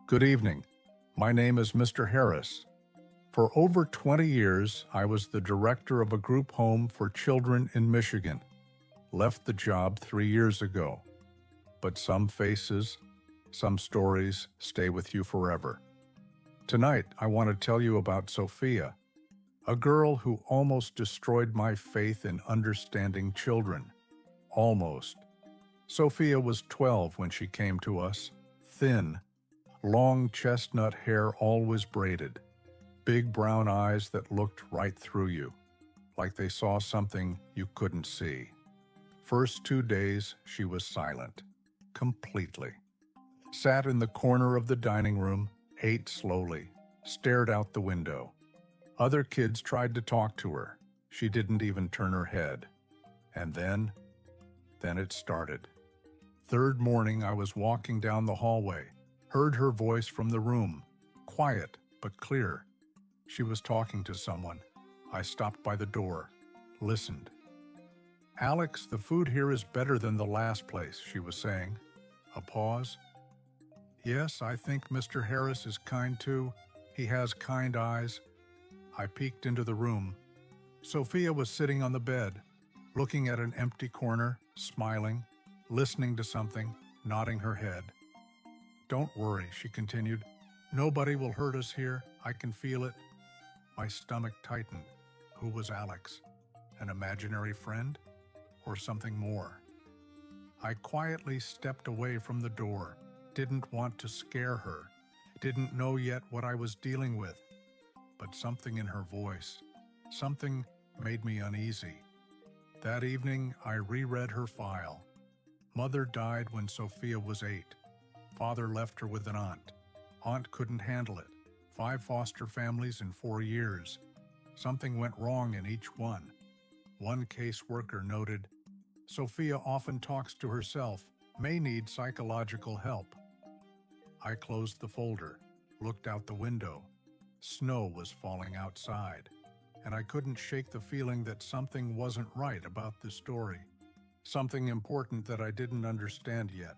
Good evening. My name is Mr. Harris. For over 20 years, I was the director of a group home for children in Michigan. Left the job 3 years ago. But some faces, some stories stay with you forever. Tonight, I want to tell you about Sofia, a girl who almost destroyed my faith in understanding children. Almost. Sofia was 12 when she came to us, thin, long chestnut hair always braided, big brown eyes that looked right through you, like they saw something you couldn't see. First 2 days, she was silent, completely. Sat in the corner of the dining room, ate slowly, stared out the window. Other kids tried to talk to her. She didn't even turn her head. And then it started. Third morning, I was walking down the hallway, heard her voice from the room, quiet but clear. She was talking to someone. I stopped by the door, listened. "Alex, the food here is better than the last place," she was saying. A pause. "Yes, I think Mr. Harris is kind too. He has kind eyes." I peeked into the room. Sofia was sitting on the bed, looking at an empty corner, smiling, listening to something, nodding her head. "Don't worry," she continued. "Nobody will hurt us here. I can feel it." My stomach tightened. Who was Alex? An imaginary friend? Or something more? I quietly stepped away from the door. Didn't want to scare her. Didn't know yet what I was dealing with. But something in her voice, something made me uneasy. That evening, I reread her file. Mother died when Sofia was 8. Father left her with an aunt. Aunt couldn't handle it. 5 foster families in 4 years. Something went wrong in each one. One caseworker noted, "Sofia often talks to herself, may need psychological help." I closed the folder, looked out the window. Snow was falling outside, and I couldn't shake the feeling that something wasn't right about the story. Something important that I didn't understand yet.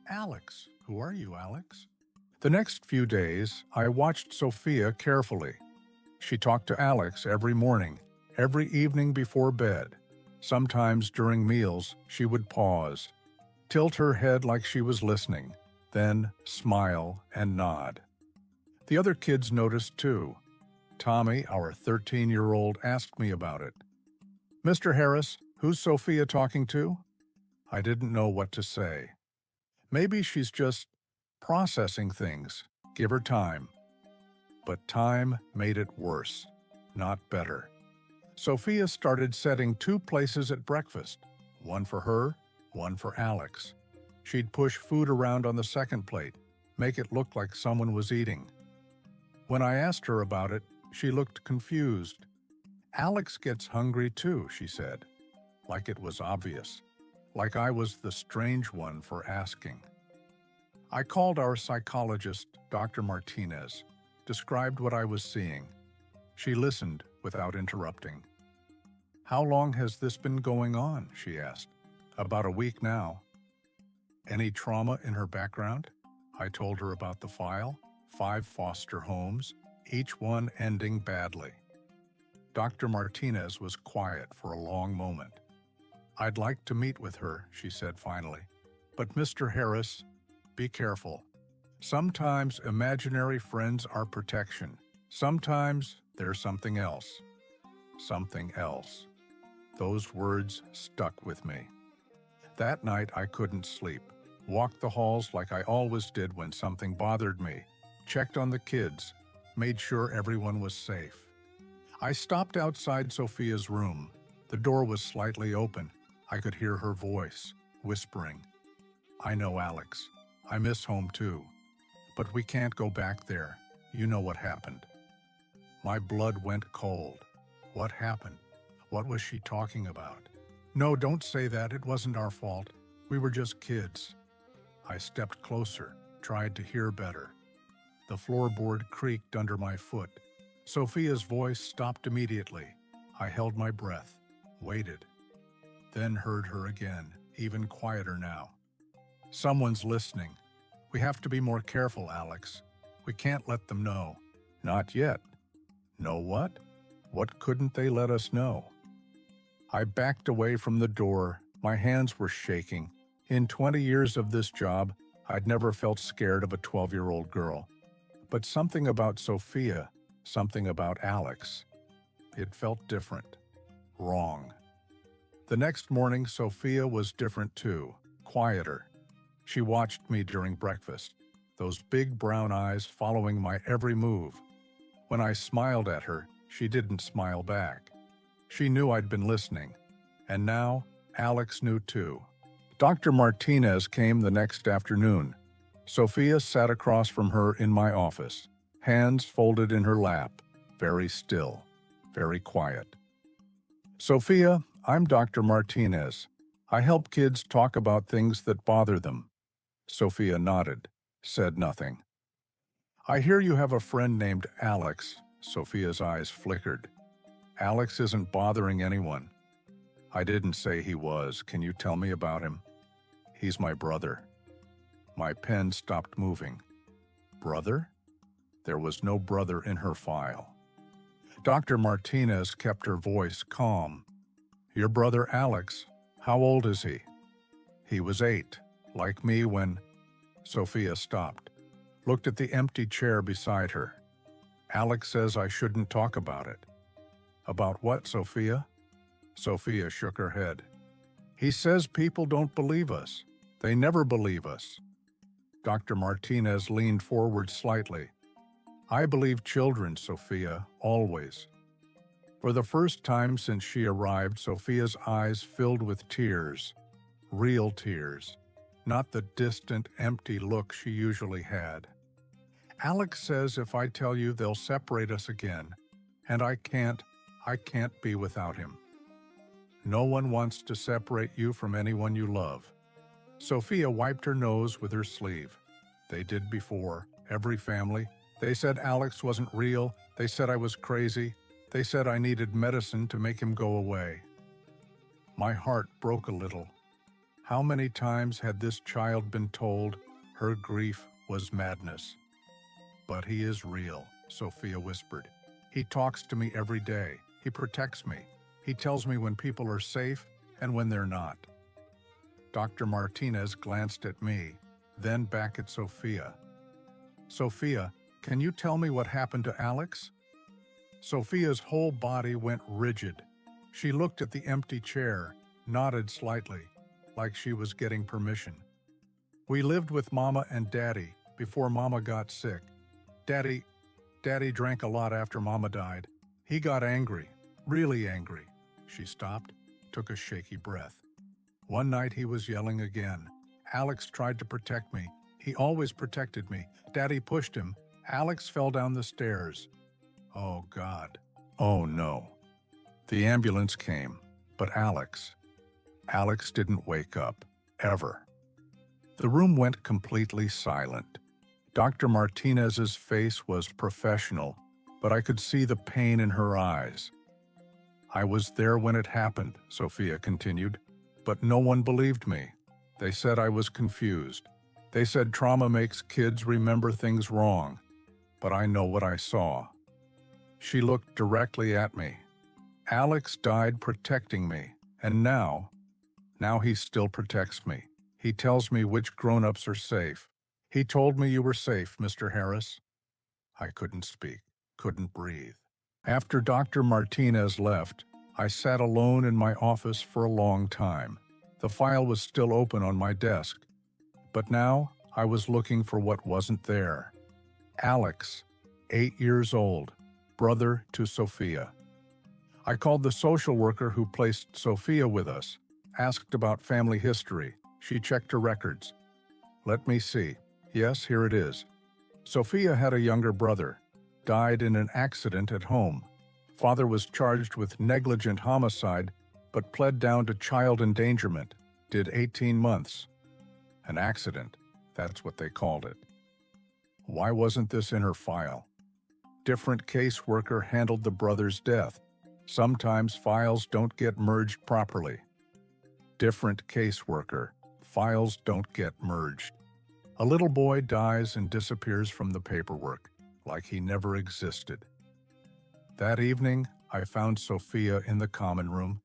"Alex, who are you, Alex?" The next few days, I watched Sofia carefully. She talked to Alex every morning, every evening before bed. Sometimes during meals, she would pause, tilt her head like she was listening, then smile and nod. The other kids noticed too. Tommy, our 13-year-old, asked me about it. "Mr. Harris, who's Sofia talking to?" I didn't know what to say. Maybe she's just processing things. Give her time. But time made it worse, not better. Sofia started setting 2 places at breakfast, one for her, one for Alex. She'd push food around on the second plate, make it look like someone was eating. When I asked her about it, she looked confused. "Alex gets hungry too," she said, like it was obvious, like I was the strange one for asking. I called our psychologist, Dr. Martinez, described what I was seeing. She listened without interrupting. "How long has this been going on?" she asked. "About a week now." "Any trauma in her background?" I told her about the file, 5 foster homes, each one ending badly. Dr. Martinez was quiet for a long moment. "I'd like to meet with her," she said finally. "But Mr. Harris, be careful. Sometimes imaginary friends are protection. Sometimes they're something else." Something else. Those words stuck with me. That night I couldn't sleep. Walked the halls like I always did when something bothered me. Checked on the kids. Made sure everyone was safe. I stopped outside Sofia's room. The door was slightly open. I could hear her voice, whispering, "I know, Alex. I miss home too. But we can't go back there. You know what happened." My blood went cold. What happened? What was she talking about? "No, don't say that. It wasn't our fault. We were just kids." I stepped closer, tried to hear better. The floorboard creaked under my foot. Sofia's voice stopped immediately. I held my breath, waited, then heard her again, even quieter now. "Someone's listening. We have to be more careful, Alex. We can't let them know. Not yet. Know what? What couldn't they let us know? I backed away from the door. My hands were shaking. In 20 years of this job, I'd never felt scared of a 12-year-old girl. But something about Sofia, something about Alex, it felt different. Wrong. The next morning, Sofia was different too, quieter. She watched me during breakfast, those big brown eyes following my every move. When I smiled at her, she didn't smile back. She knew I'd been listening. And now, Alex knew too. Dr. Martinez came the next afternoon. Sofia sat across from her in my office, hands folded in her lap, very still, very quiet. Sofia, I'm Dr. Martinez. I help kids talk about things that bother them. Sofia nodded, said nothing. I hear you have a friend named Alex. Sofia's eyes flickered. Alex isn't bothering anyone. I didn't say he was. Can you tell me about him? He's my brother. My pen stopped moving. Brother? There was no brother in her file. Dr. Martinez kept her voice calm. Your brother Alex, how old is he? He was 8, like me when... Sofia stopped, looked at the empty chair beside her. Alex says I shouldn't talk about it. About what, Sofia? Sofia shook her head. He says people don't believe us. They never believe us. Dr. Martinez leaned forward slightly. I believe children, Sofia, always. For the first time since she arrived, Sofia's eyes filled with tears, real tears, not the distant, empty look she usually had. Alex says if I tell you they'll separate us again, and I can't be without him. No one wants to separate you from anyone you love. Sofia wiped her nose with her sleeve. They did before, every family. They said Alex wasn't real. They said I was crazy. They said I needed medicine to make him go away. My heart broke a little. How many times had this child been told her grief was madness? But he is real, Sofia whispered. He talks to me every day. He protects me. He tells me when people are safe and when they're not. Dr. Martinez glanced at me, then back at Sofia. Sofia, can you tell me what happened to Alex? Sofia's whole body went rigid. She looked at the empty chair, nodded slightly, like she was getting permission. We lived with Mama and Daddy before Mama got sick. Daddy drank a lot after Mama died. He got angry, really angry. She stopped, took a shaky breath. One night he was yelling again. Alex tried to protect me. He always protected me. Daddy pushed him. Alex fell down the stairs. Oh, God. Oh, no. The ambulance came, but Alex didn't wake up, ever. The room went completely silent. Dr. Martinez's face was professional, but I could see the pain in her eyes. I was there when it happened, Sofia continued, but no one believed me. They said I was confused. They said trauma makes kids remember things wrong, but I know what I saw. She looked directly at me. Alex died protecting me, and now he still protects me. He tells me which grown-ups are safe. He told me you were safe, Mr. Harris. I couldn't speak, couldn't breathe. After Dr. Martinez left, I sat alone in my office for a long time. The file was still open on my desk, but now I was looking for what wasn't there. Alex, 8 years old, brother to Sofia. I called the social worker who placed Sofia with us, asked about family history. She checked her records. Let me see. Yes, here it is. Sofia had a younger brother, died in an accident at home. Father was charged with negligent homicide, but pled down to child endangerment, did 18 months. An accident, that's what they called it. Why wasn't this in her file? Different caseworker handled the brother's death. Sometimes files don't get merged properly. Different caseworker, files don't get merged. A little boy dies and disappears from the paperwork, like he never existed. That evening, I found Sofia in the common room.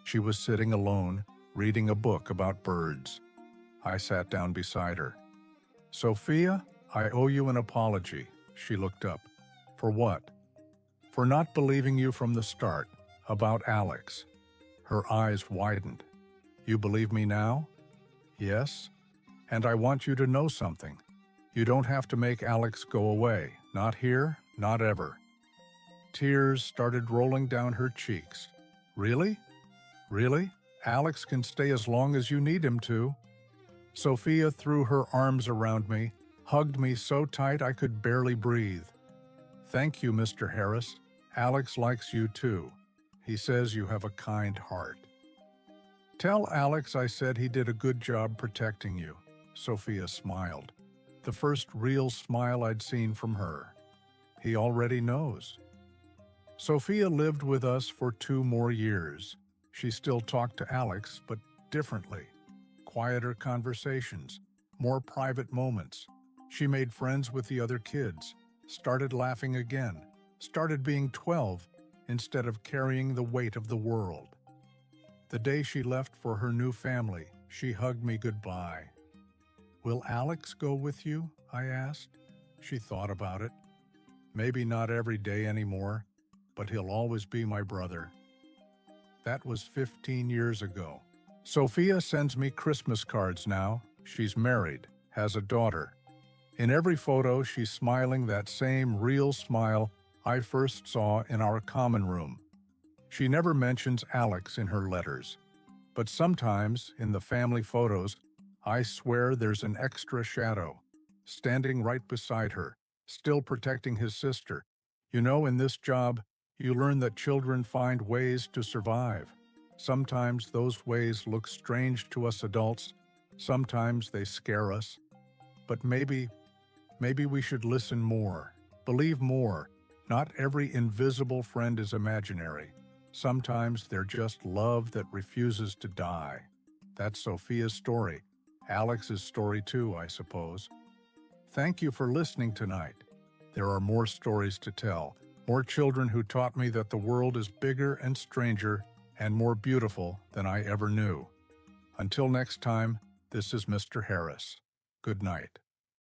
She was sitting alone, reading a book about birds. I sat down beside her. "Sofia, I owe you an apology." She looked up. "For what?" "For not believing you from the start, about Alex." Her eyes widened. "You believe me now?" "Yes. And I want you to know something. You don't have to make Alex go away. Not here, not ever." Tears started rolling down her cheeks. "Really? Really? Alex can stay as long as you need him to." Sofia threw her arms around me, hugged me so tight I could barely breathe. "Thank you, Mr. Harris. Alex likes you too. He says you have a kind heart." "Tell Alex I said he did a good job protecting you." Sofia smiled, the first real smile I'd seen from her. "He already knows." Sofia lived with us for 2 more years. She still talked to Alex, but differently. Quieter conversations, more private moments. She made friends with the other kids, started laughing again, started being 12 instead of carrying the weight of the world. The day she left for her new family, she hugged me goodbye. "Will Alex go with you?" I asked. She thought about it. "Maybe not every day anymore, but he'll always be my brother." That was 15 years ago. Sofia sends me Christmas cards now. She's married, has a daughter. In every photo, she's smiling that same real smile I first saw in our common room. She never mentions Alex in her letters. But sometimes, in the family photos, I swear there's an extra shadow, standing right beside her, still protecting his sister. You know, in this job, you learn that children find ways to survive. Sometimes those ways look strange to us adults. Sometimes they scare us. But maybe we should listen more, believe more. Not every invisible friend is imaginary. Sometimes they're just love that refuses to die. That's Sofia's story. Alex's story too, I suppose. Thank you for listening tonight. There are more stories to tell, more children who taught me that the world is bigger and stranger and more beautiful than I ever knew. Until next time, this is Mr. Harris. Good night.